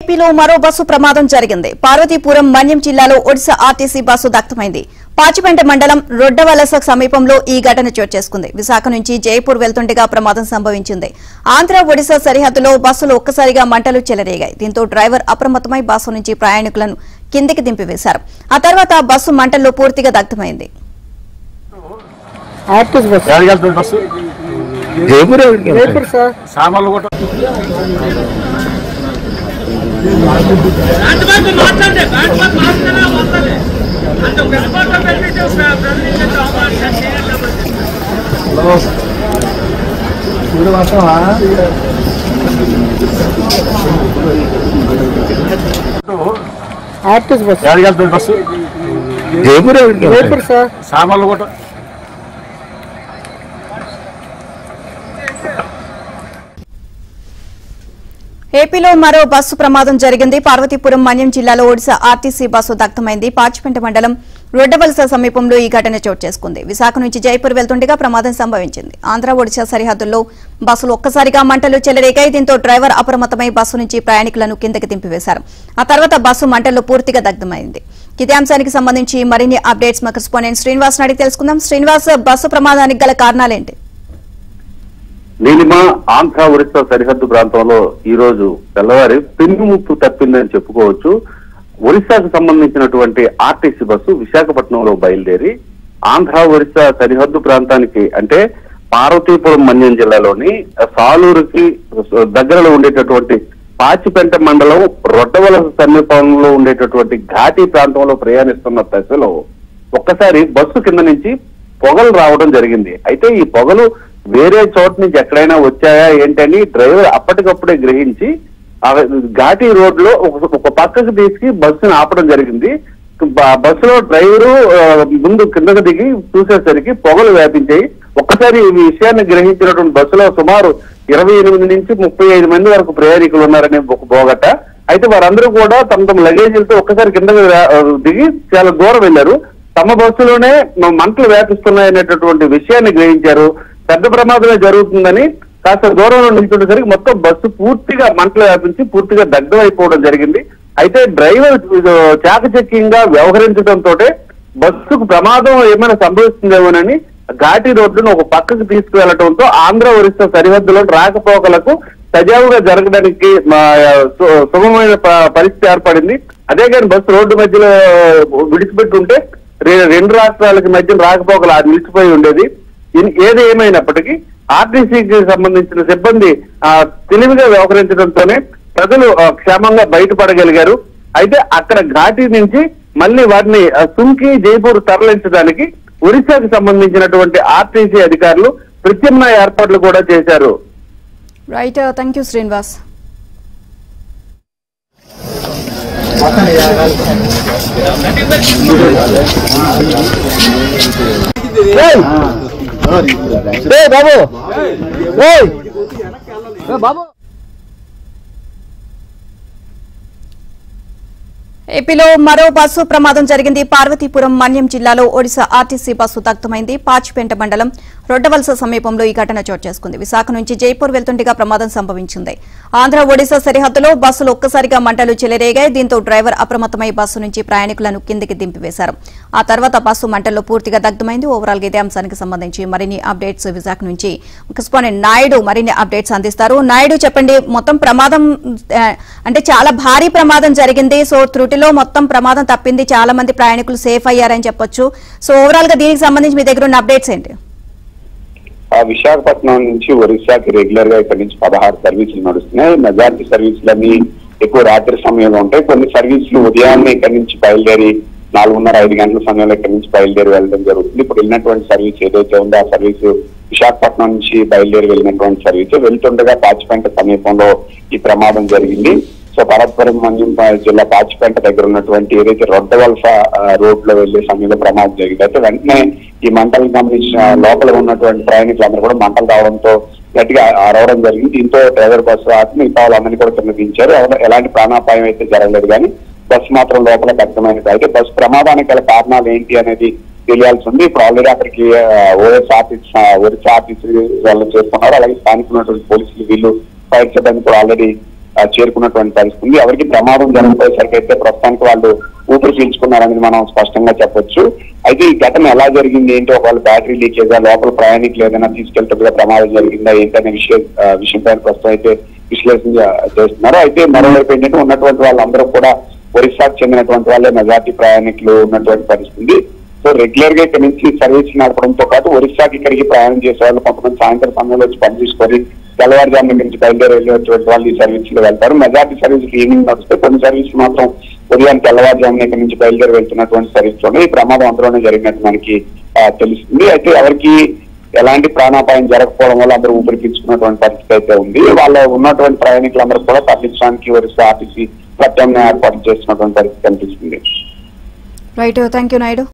ఏపీలో మరో బస్సు ప్రమాదం జరిగింది. పార్వతీపురం మన్యం జిల్లాలో ఒడిశా ఆర్టీసీ బస్సు దగ్ధమైంది. పాచిపెంట మండలం రొడ్డవలస సమీపంలో ఈ ఘటన చోటు చేసుకుంది. విశాఖ నుంచి జైపూర్ వెళ్తుండగా ప్రమాదం సంభవించింది. ఆంధ్ర ఒడిశా సరిహద్దులో బస్సులు ఒక్కసారిగా మంటలు చెలరేగాయి. దీంతో డ్రైవర్ అప్రమత్తమై బస్సు నుంచి ప్రయాణికులను కిందికి దింపివేశారు. ఆ తర్వాత బస్సు మంటల్లో పూర్తిగా దగ్ధమైంది. ఏపీలో మరో బస్సు ప్రమాదం జరిగింది. పార్వతీపురం మన్యం జిల్లాలో ఒడిశా ఆర్టీసీ బస్సు దగ్ధమైంది. పాచిపెంట మండలం రొడ్డవలస సమీపంలో ఈ ఘటన చోటు చేసుకుంది. విశాఖ నుంచి జైపూర్ వెళ్తుండగా ప్రమాదం సంభవించింది. ఆంధ్ర ఒడిశా సరిహద్దుల్లో బస్సులు ఒక్కసారిగా మంటలు చెలరేగాయి. దీంతో డ్రైవర్ అప్రమత్తమై బస్సు నుంచి ప్రయాణికులను కిందకి దింపివేశారు. ఆ తర్వాత బస్సు మంటల్లో పూర్తిగా దగ్ధమైంది. ఇదే అంశానికి సంబంధించి మరిన్ని అప్డేట్స్ మా కరెస్పాండెంట్ శ్రీనివాస్ అడిగి తెలుసుకుందాం. శ్రీనివాస్, బస్సు ప్రమాదానికి గల కారణాలేంటి? నీలిమ ఆంధ్ర ఒడిశా సరిహద్దు ప్రాంతంలో ఈ రోజు తెల్లవారి పెన్నుముప్పు తప్పిందని చెప్పుకోవచ్చు. ఒడిశాకు సంబంధించినటువంటి ఆర్టీసీ బస్సు విశాఖపట్నంలో బయలుదేరి ఆంధ్ర ఒడిశా సరిహద్దు ప్రాంతానికి అంటే పార్వతీపురం మన్యం జిల్లాలోని సాలూరుకి దగ్గరలో ఉండేటటువంటి పాచిపెంట మండలం రొడ్డవలస సమీపంలో ఉండేటటువంటి ఘాటీ ప్రాంతంలో ప్రయాణిస్తున్న దశలో ఒక్కసారి బస్సు కింద నుంచి పొగలు రావడం జరిగింది. అయితే ఈ పొగలు వేరే చోట నుంచి ఎక్కడైనా వచ్చాయా ఏంటని డ్రైవర్ అప్పటికప్పుడే గ్రహించి ఘాటీ రోడ్ లో ఒక పక్కకు తీసుకు బస్సును ఆపడం జరిగింది. బస్సులో డ్రైవరు ముందు కిందకు దిగి చూసేసరికి పొగలు వ్యాపించాయి. ఒక్కసారి ఈ విషయాన్ని గ్రహించినటువంటి బస్సులో సుమారు 28 నుంచి 35 మంది వరకు ప్రయాణికులు ఉన్నారనే ఒక బోగట. అయితే వారందరూ కూడా తమ తమ లగేజీలతో ఒక్కసారి కిందకు దిగి చాలా దూరం వెళ్లారు. తమ బస్సులోనే మంటలు వ్యాపిస్తున్నాయనేటటువంటి విషయాన్ని గ్రహించారు. పెద్ద ప్రమాదమే జరుగుతుందని కాస్త దూరంలో నిల్చుండేసరికి మొత్తం బస్సు పూర్తిగా మంటలు వ్యాపించి పూర్తిగా దగ్ధం అయిపోవడం జరిగింది. అయితే డ్రైవర్ చాకచక్యంగా వ్యవహరించడంతో బస్సుకు ప్రమాదం ఏమైనా సంభవిస్తుందేమోనని ఘాటీ రోడ్డును ఒక పక్కకు తీసుకువెళ్లడంతో ఆంధ్ర ఒరిస్సా సరిహద్దులో రాకపోకలకు సజావుగా జరగడానికి సుగమమైన పరిస్థితి ఏర్పడింది. అదే కానీ బస్సు రోడ్డు మధ్యలో విడిచిపెట్టుంటే రెండు రాష్ట్రాలకి మధ్య రాకపోకలు నిలిచిపోయి ఉండేది. ఏది ఏమైనప్పటికీ ఆర్టీసీకి సంబంధించిన సిబ్బంది తెలివిగా వ్యవహరించడంతోనే ప్రజలు క్షేమంగా బయటపడగలిగారు. అయితే అక్కడ ఘాటీ నుంచి మళ్ళీ వాటిని సుంకి జైపూర్ తరలించడానికి ఒడిశాకు సంబంధించినటువంటి ఆర్టీసీ అధికారులు ప్రత్యామ్నాయ ఏర్పాట్లు కూడా చేశారు. Right, thank you Srinivas. Babu ఏపీలో మరో బస్సు ప్రమాదం జరిగింది. పార్వతీపురం మన్యం జిల్లాలో ఒడిశా ఆర్టీసీ బస్సు దగ్ధమైంది. పాచిపెంట మండలం రొడ్డవలస సమీపంలో ఈ ఘటన చోటు చేసుకుంది. విశాఖ నుంచి జైపూర్ వెళ్తుండగా ప్రమాదం సంభవించింది. ఆంధ్ర ఒడిశా సరిహద్దులో బస్సులు ఒక్కసారిగా మంటలు చెలరేగాయి. దీంతో డ్రైవర్ అప్రమత్తమై బస్సు నుంచి ప్రయాణికులను కిందికి దింపివేశారు. ఆ తర్వాత బస్సు మంటల్లో పూర్తిగా దగ్ధమైంది. ఓవరాల్ గా ఇదే అంశానికి సంబంధించి మరిన్ని అప్డేట్స్ విశాఖ నుంచి కరెస్పాండెంట్ నాయుడు మరిన్ని అప్డేట్స్ అందిస్తారు. నాయుడు, చెప్పండి, మొత్తం ప్రమాదం అంటే చాలా భారీ ప్రమాదం జరిగింది. సో త్రుటిలో మొత్తం ప్రమాదం తప్పింది, చాలా మంది ప్రయాణికులు సేఫ్ అయ్యారని చెప్పొచ్చు. సో ఓవరాల్ గా దీనికి సంబంధించి మీ దగ్గర ఉన్న అప్డేట్స్ ఏంటి? విశాఖపట్నం నుంచి ఒరిస్సాకి రెగ్యులర్ గా ఇక్కడ నుంచి 16 సర్వీసులు నడుస్తున్నాయి. మెజారిటీ సర్వీసులన్నీ ఎక్కువ రాత్రి సమయంలో ఉంటాయి. కొన్ని సర్వీసులు ఉదయాన్నే ఇక్కడ నుంచి బయలుదేరి 4:30-5 గంటల సమయంలో ఇక్కడ నుంచి బయలుదేరి వెళ్ళడం జరుగుతుంది. ఇప్పుడు వెళ్ళినటువంటి సర్వీస్ ఏదైతే ఉందో ఆ సర్వీసు విశాఖపట్నం నుంచి బయలుదేరి వెళ్ళినటువంటి సర్వీస్ వెళ్తుండగా పాచిపెంట సమీపంలో ఈ ప్రమాదం జరిగింది. సో పార్వతీపురం మన్యం జిల్లా పాచిపెంట దగ్గర ఉన్నటువంటి ఏదైతే రొడ్డవలస రోడ్ లో వెళ్లే సమయంలో ప్రమాదం జరిగింది. అయితే వెంటనే ఈ మంటలు గమనించిన లోపల ఉన్నటువంటి ప్రయాణికులందరూ కూడా మంటలు రావడంతో గట్టిగా అరవడం జరిగింది. దీంతో డ్రైవర్ బస్సు ఆపి మిగతా వాళ్ళందరినీ కూడా కింద దించారు. ఎలాంటి ప్రాణాపాయం అయితే జరగలేదు కానీ బస్సు మాత్రం లోపల దగ్ధమైనది. అయితే బస్సు ప్రమాదానికి గల కారణాలు ఏంటి అనేది తెలియాల్సి ఉంది. ఇప్పుడు ఆల్రెడీ అక్కడికి ఒరిస్సా ఆఫీస్ వాళ్ళు చేస్తున్నారు. అలాగే స్థానికున్నటువంటి పోలీసులు వీళ్ళు ఫైర్ సిబ్బంది కూడా ఆల్రెడీ చేరుకున్నటువంటి పరిస్థితి. ఎవరికి ప్రమాదం జరగపోయేసరికి అయితే ప్రస్తుతానికి వాళ్ళు ఊపిరి పీల్చుకున్నారనేది మనం స్పష్టంగా చెప్పొచ్చు. అయితే ఈ ఘటన ఎలా జరిగింది ఏంటి, ఒకవేళ బ్యాటరీ లీకేజా, లోపల ప్రయాణికులు ఏదైనా తీసుకెళ్తుండగా ప్రమాదం జరిగిందా ఏంటనే విషయంపై ప్రస్తుతం అయితే విశ్లేషణ చేస్తున్నారు. అయితే మరోవైపు ఏంటంటే ఉన్నటువంటి వాళ్ళందరూ కూడా ఒరిస్సాకు చెందినటువంటి వాళ్ళే మెజార్టీ ప్రయాణికులు ఉన్నటువంటి పరిస్థితి. సో రెగ్యులర్ గా ఇక్కడ నుంచి సర్వీస్ నడపడంతో పాటు ఒరిస్సాకి ఇక్కడికి ప్రయాణం చేసే వాళ్ళు కొంతమంది సాయంత్రం సమయంలో వచ్చి పని తీసుకొని తెల్లవారుజాము నుంచి బయలుదేరి వెళ్ళేటువంటి వాళ్ళు ఈ సర్వీసులు వెళ్తారు. మెజార్టీ సర్వీసులు ఈవినింగ్ నడుస్తాయి. కొన్ని సర్వీసులు మాత్రం ఉదయం తెల్లవారుజామున ఇక్కడ నుంచి బయలుదేరి వెళ్తున్నటువంటి సర్వీసులోనే ఈ ప్రమాదం అందులోనే జరిగినట్టు మనకి తెలుస్తుంది. అయితే ఎవరికి ఎలాంటి ప్రాణాపాయం జరగకపోవడం వల్ల అందరూ ఊపిరి పీల్చుకున్నటువంటి పరిస్థితి అయితే ఉంది. వాళ్ళ ఉన్నటువంటి ప్రయాణికులందరూ కూడా తరలించడానికి ఒరిస్సా ఆర్టీసీ ప్రత్యామ్నాయ ఏర్పాటు చేస్తున్నటువంటి పరిస్థితి కనిపిస్తుంది. Right, thank you Naidu.